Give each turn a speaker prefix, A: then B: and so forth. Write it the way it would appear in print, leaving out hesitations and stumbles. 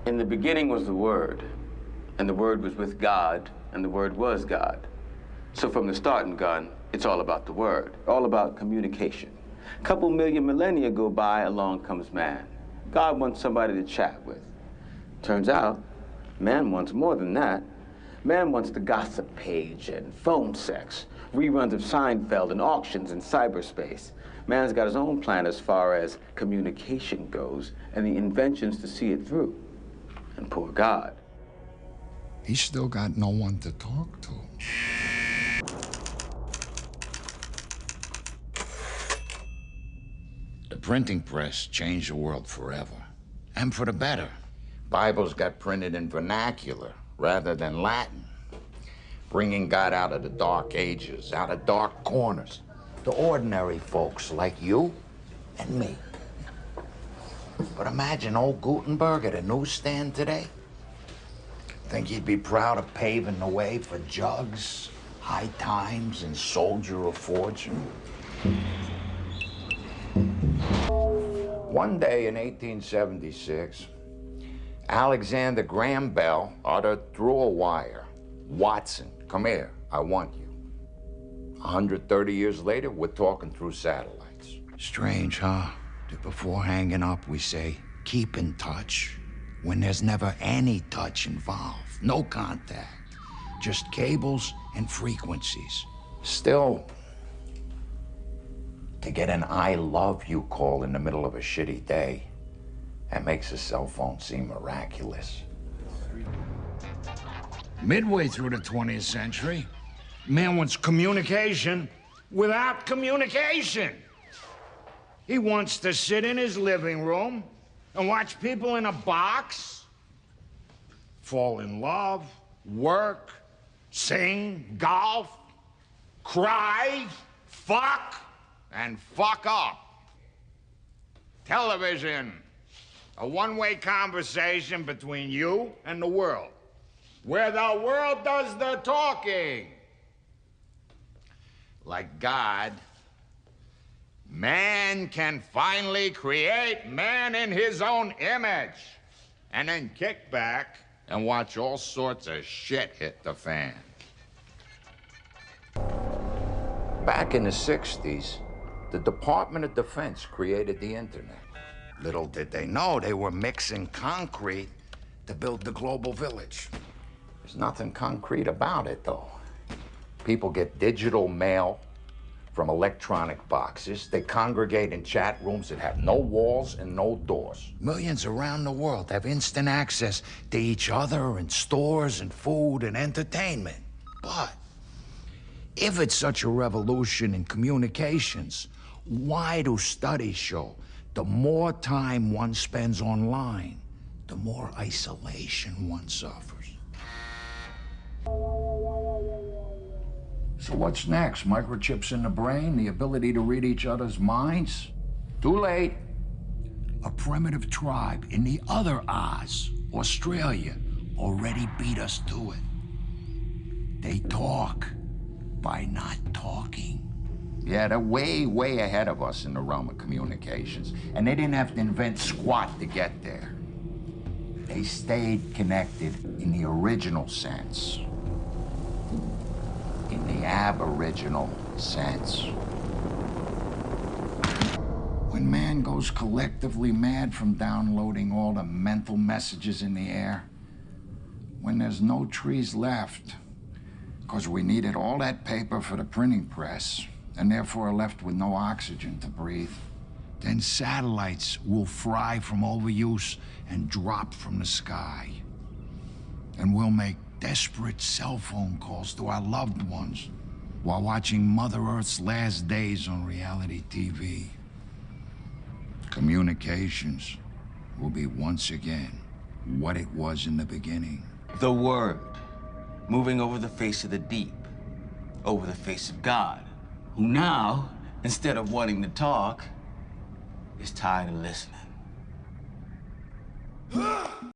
A: In the beginning was the Word, and the Word was with God, and the Word was God. So from the starting gun, it's all about the Word, all about communication. A couple million millennia go by, along comes man. God wants somebody to chat with. Turns out, man wants more than that. Man wants the gossip page and phone sex, reruns of Seinfeld and auctions in cyberspace. Man's got his own plan as far as communication goes, and the inventions to see it through. And poor God.
B: He's still got no one to talk to.
C: The printing press changed the world forever, and for the better. Bibles got printed in vernacular rather than Latin, bringing God out of the dark ages, out of dark corners, to ordinary folks like you and me. But imagine old Gutenberg at a newsstand today. Think he'd be proud of paving the way for Jugs, High Times, and Soldier of Fortune? One day in 1876, Alexander Graham Bell uttered through a wire, "Watson, come here, I want you." 130 years later, we're talking through satellites.
B: Strange, huh? That before hanging up, we say, keep in touch, when there's never any touch involved. No contact. Just cables and frequencies.
C: Still, to get an "I love you" call in the middle of a shitty day, that makes a cell phone seem miraculous.
B: Midway through the 20th century, man wants communication without communication. He wants to sit in his living room and watch people in a box fall in love, work, sing, golf, cry, fuck, and fuck up. Television, a one-way conversation between you and the world, where the world does the talking. Like God, man can finally create man in his own image, and then kick back and watch all sorts of shit hit the fan. Back in the 60s, the Department of Defense created the internet. Little did they know they were mixing concrete to build the global village. There's nothing concrete about it, though. People get digital mail from electronic boxes. They congregate in chat rooms that have no walls and no doors. Millions around the world have instant access to each other and stores and food and entertainment. But if it's such a revolution in communications, why do studies show the more time one spends online, the more isolation one suffers? So what's next? Microchips in the brain, the ability to read each other's minds? Too late. A primitive tribe in the other Oz, Australia, already beat us to it. They talk by not talking. Yeah, they're way, way ahead of us in the realm of communications. And they didn't have to invent squat to get there. They stayed connected in the original sense. In the aboriginal sense. When man goes collectively mad from downloading all the mental messages in the air, when there's no trees left, because we needed all that paper for the printing press, and therefore are left with no oxygen to breathe, then satellites will fry from overuse and drop from the sky. And we'll make desperate cell phone calls to our loved ones while watching Mother Earth's last days on reality TV. Communications will be once again what it was in the beginning.
A: The Word, moving over the face of the deep, over the face of God, who now, instead of wanting to talk, is tired of listening.